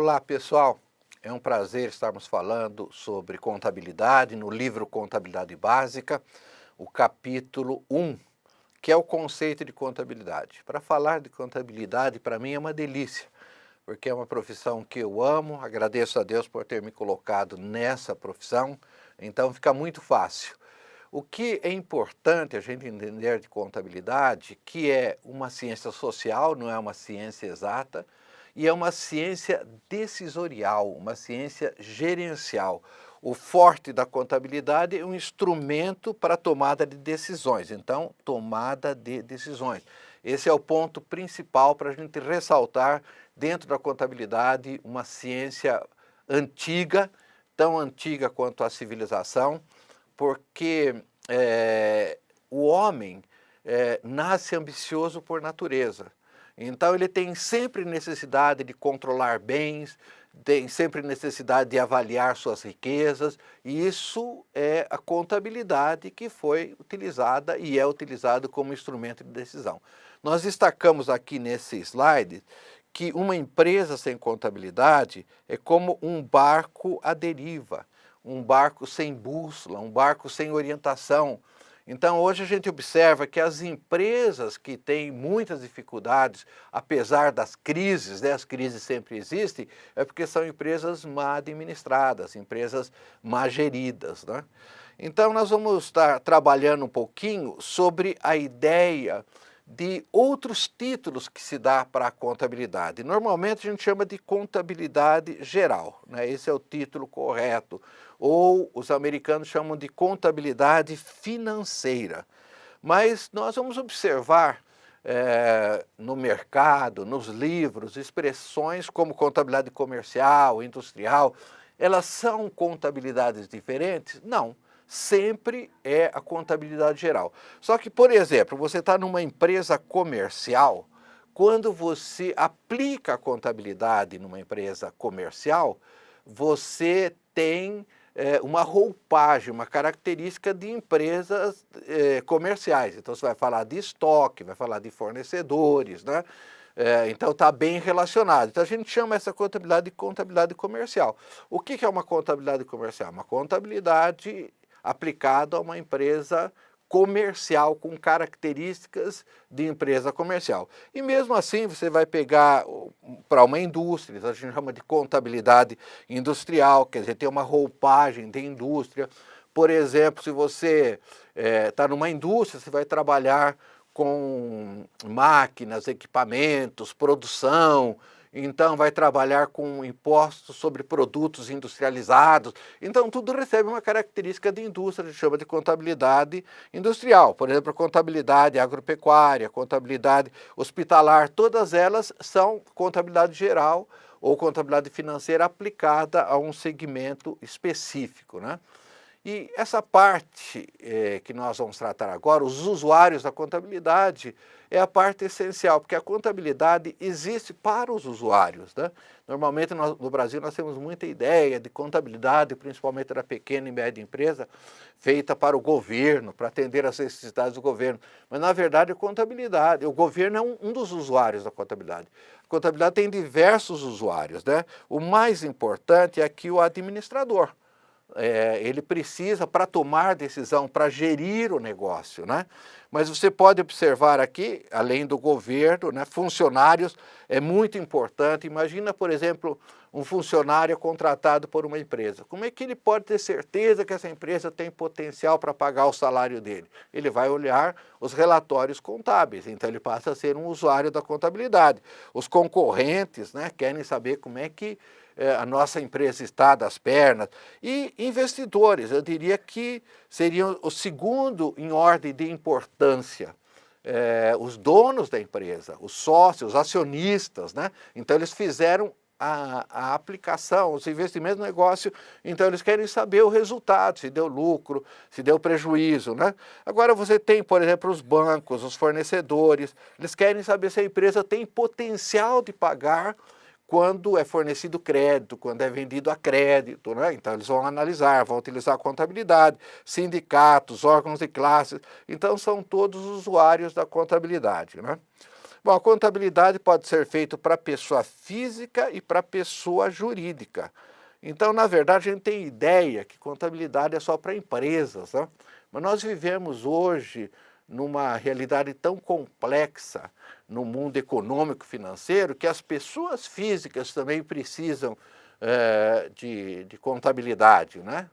Olá, pessoal. É um prazer estarmos falando sobre contabilidade no livro Contabilidade Básica, o capítulo 1, que é o conceito de contabilidade. Para falar de contabilidade, para mim é uma delícia, porque é uma profissão que eu amo, agradeço a Deus por ter me colocado nessa profissão, então fica muito fácil. O que é importante a gente entender de contabilidade, que é uma ciência social, não é uma ciência exata, e é uma ciência decisorial, uma ciência gerencial. O forte da contabilidade é um instrumento para tomada de decisões, então, tomada de decisões. Esse é o ponto principal para a gente ressaltar dentro da contabilidade uma ciência antiga, tão antiga quanto a civilização, porque o homem nasce ambicioso por natureza. Então ele tem sempre necessidade de controlar bens, tem sempre necessidade de avaliar suas riquezas, e isso é a contabilidade que foi utilizada e é utilizado como instrumento de decisão. Nós destacamos aqui nesse slide que uma empresa sem contabilidade é como um barco à deriva, um barco sem bússola, um barco sem orientação. Então, hoje a gente observa que as empresas que têm muitas dificuldades, apesar das crises, né, as crises sempre existem, é porque são empresas mal administradas, empresas mal geridas, né? Então, nós vamos estar trabalhando um pouquinho sobre a ideia de outros títulos que se dá para a contabilidade. Normalmente a gente chama de contabilidade geral, né? Esse é o título correto. Ou os americanos chamam de contabilidade financeira. Mas nós vamos observar no mercado, nos livros, expressões como contabilidade comercial, industrial. Elas são contabilidades diferentes? Não. Sempre é a contabilidade geral. Só que, por exemplo, você está numa empresa comercial, quando você aplica a contabilidade numa empresa comercial, você tem uma roupagem, uma característica de empresas comerciais. Então você vai falar de estoque, vai falar de fornecedores, né? Então está bem relacionado. Então a gente chama essa contabilidade de contabilidade comercial. O que é uma contabilidade comercial? Uma contabilidade aplicada a uma empresa comercial, com características de empresa comercial. E mesmo assim você vai pegar para uma indústria, a gente chama de contabilidade industrial, quer dizer, tem uma roupagem de indústria. Por exemplo, se você está numa indústria, você vai trabalhar com máquinas, equipamentos, produção, então vai trabalhar com impostos sobre produtos industrializados. Então tudo recebe uma característica de indústria, a gente chama de contabilidade industrial. Por exemplo, a contabilidade agropecuária, contabilidade hospitalar, todas elas são contabilidade geral ou contabilidade financeira aplicada a um segmento específico, né? E essa parte que nós vamos tratar agora, os usuários da contabilidade, é a parte essencial, porque a contabilidade existe para os usuários, né? Normalmente no Brasil nós temos muita ideia de contabilidade, principalmente da pequena e média empresa, feita para o governo, para atender às necessidades do governo. Mas na verdade a contabilidade, o governo é um dos usuários da contabilidade. A contabilidade tem diversos usuários, né? O mais importante é que o administrador. Ele precisa para tomar decisão, para gerir o negócio, né? Mas você pode observar aqui, além do governo, né, funcionários é muito importante. Imagina, por exemplo, um funcionário contratado por uma empresa. Como é que ele pode ter certeza que essa empresa tem potencial para pagar o salário dele? Ele vai olhar os relatórios contábeis, então ele passa a ser um usuário da contabilidade. Os concorrentes, né, querem saber como é que a nossa empresa está das pernas. E investidores, eu diria que seriam o segundo em ordem de importância. Os donos da empresa, os sócios, os acionistas, né? Então eles fizeram a aplicação, os investimentos no negócio, então eles querem saber o resultado, se deu lucro, se deu prejuízo, né? Agora você tem, por exemplo, os bancos, os fornecedores, eles querem saber se a empresa tem potencial de pagar quando é fornecido crédito, quando é vendido a crédito, né? Então eles vão analisar, vão utilizar a contabilidade, sindicatos, órgãos de classes, então são todos usuários da contabilidade, né? Bom, a contabilidade pode ser feita para pessoa física e para pessoa jurídica. Então, na verdade, a gente tem ideia que contabilidade é só para empresas, né? Mas nós vivemos hoje numa realidade tão complexa no mundo econômico financeiro que as pessoas físicas também precisam de contabilidade, né?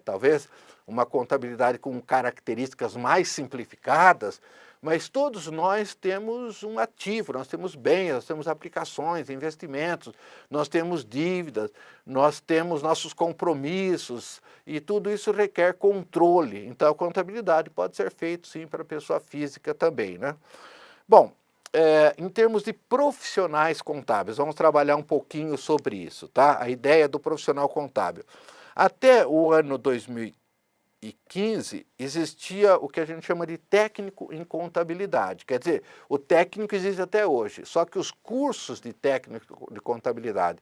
Talvez uma contabilidade com características mais simplificadas, mas todos nós temos um ativo, nós temos bens, nós temos aplicações, investimentos, nós temos dívidas, nós temos nossos compromissos e tudo isso requer controle. Então a contabilidade pode ser feita sim para a pessoa física também, né? Bom, em termos de profissionais contábeis, vamos trabalhar um pouquinho sobre isso, tá? A ideia do profissional contábil. Até o ano 2015, existia o que a gente chama de técnico em contabilidade. Quer dizer, o técnico existe até hoje, só que os cursos de técnico de contabilidade,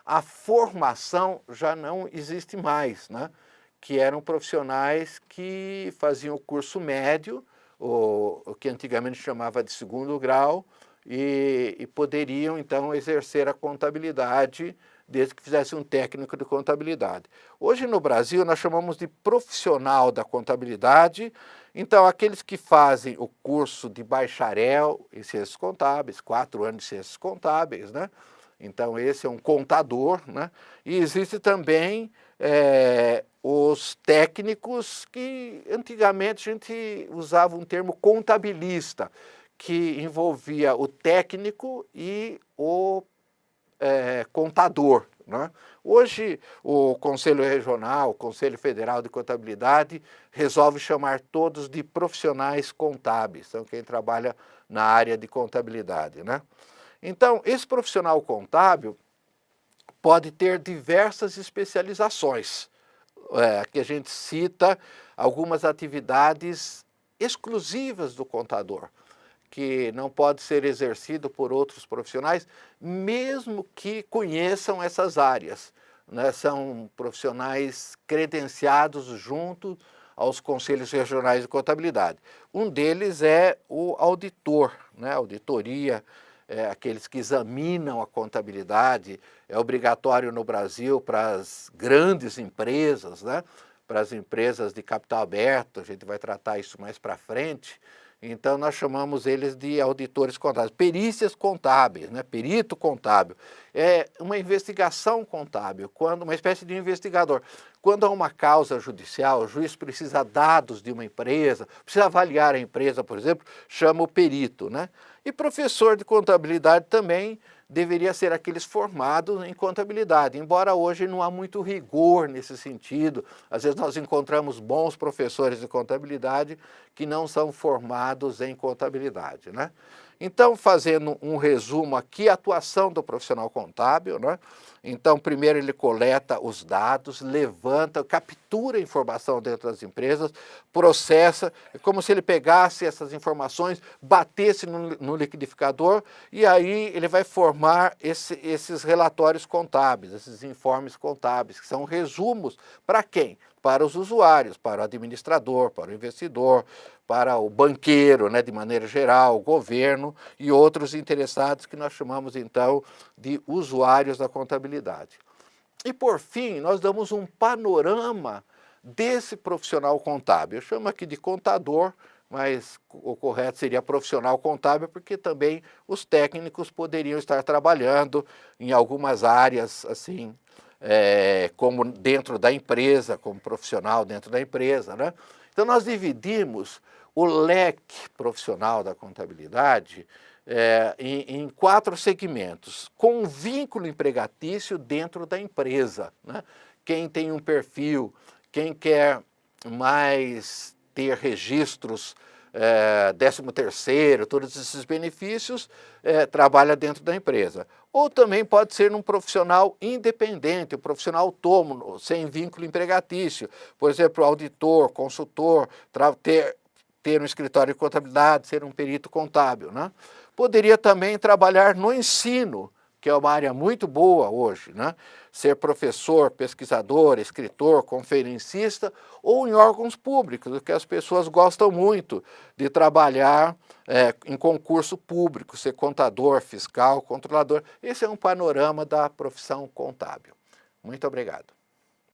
a formação já não existe mais, né? Que eram profissionais que faziam o curso médio, o que antigamente chamava de segundo grau, e poderiam então exercer a contabilidade desde que fizesse um técnico de contabilidade. Hoje no Brasil nós chamamos de profissional da contabilidade, então aqueles que fazem o curso de bacharel em ciências contábeis, 4 anos de ciências contábeis, né? Então esse é um contador, né? E existe também os técnicos que antigamente a gente usava um termo contabilista, que envolvia o técnico e o contador, né? Hoje o Conselho Regional, o Conselho Federal de Contabilidade resolve chamar todos de profissionais contábeis, então quem trabalha na área de contabilidade, né? Então esse profissional contábil pode ter diversas especializações. Aqui a gente cita algumas atividades exclusivas do contador, que não pode ser exercido por outros profissionais, mesmo que conheçam essas áreas, né? São profissionais credenciados junto aos conselhos regionais de contabilidade. Um deles é o auditor, né? Auditoria, aqueles que examinam a contabilidade, é obrigatório no Brasil para as grandes empresas, né? Para as empresas de capital aberto, a gente vai tratar isso mais para frente. Então nós chamamos eles de auditores contábeis, perícias contábeis, né? Perito contábil. É uma investigação contábil, uma espécie de investigador. Quando há uma causa judicial, o juiz precisa de dados de uma empresa, precisa avaliar a empresa, por exemplo, chama o perito, né? E professor de contabilidade também deveria ser aqueles formados em contabilidade, embora hoje não há muito rigor nesse sentido. Às vezes nós encontramos bons professores de contabilidade que não são formados em contabilidade, né? Então, fazendo um resumo aqui, a atuação do profissional contábil, né? Então, primeiro ele coleta os dados, levanta, captura a informação dentro das empresas, processa, é como se ele pegasse essas informações, batesse no liquidificador e aí ele vai formar esses relatórios contábeis, esses informes contábeis, que são resumos para quem? Para os usuários, para o administrador, para o investidor, para o banqueiro, né, de maneira geral, o governo e outros interessados que nós chamamos então de usuários da contabilidade. E por fim, nós damos um panorama desse profissional contábil. Eu chamo aqui de contador, mas o correto seria profissional contábil, porque também os técnicos poderiam estar trabalhando em algumas áreas assim, como dentro da empresa, como profissional dentro da empresa, né? Então nós dividimos o leque profissional da contabilidade em 4 segmentos, com um vínculo empregatício dentro da empresa, né? Quem tem um perfil, quem quer mais ter registros, 13º, todos esses benefícios, trabalha dentro da empresa. Ou também pode ser um profissional independente, um profissional autônomo, sem vínculo empregatício. Por exemplo, auditor, consultor, ter um escritório de contabilidade, ser um perito contábil, né? Poderia também trabalhar no ensino, que é uma área muito boa hoje, né? Ser professor, pesquisador, escritor, conferencista ou em órgãos públicos, que as pessoas gostam muito de trabalhar em concurso público, ser contador, fiscal, controlador. Esse é um panorama da profissão contábil. Muito obrigado.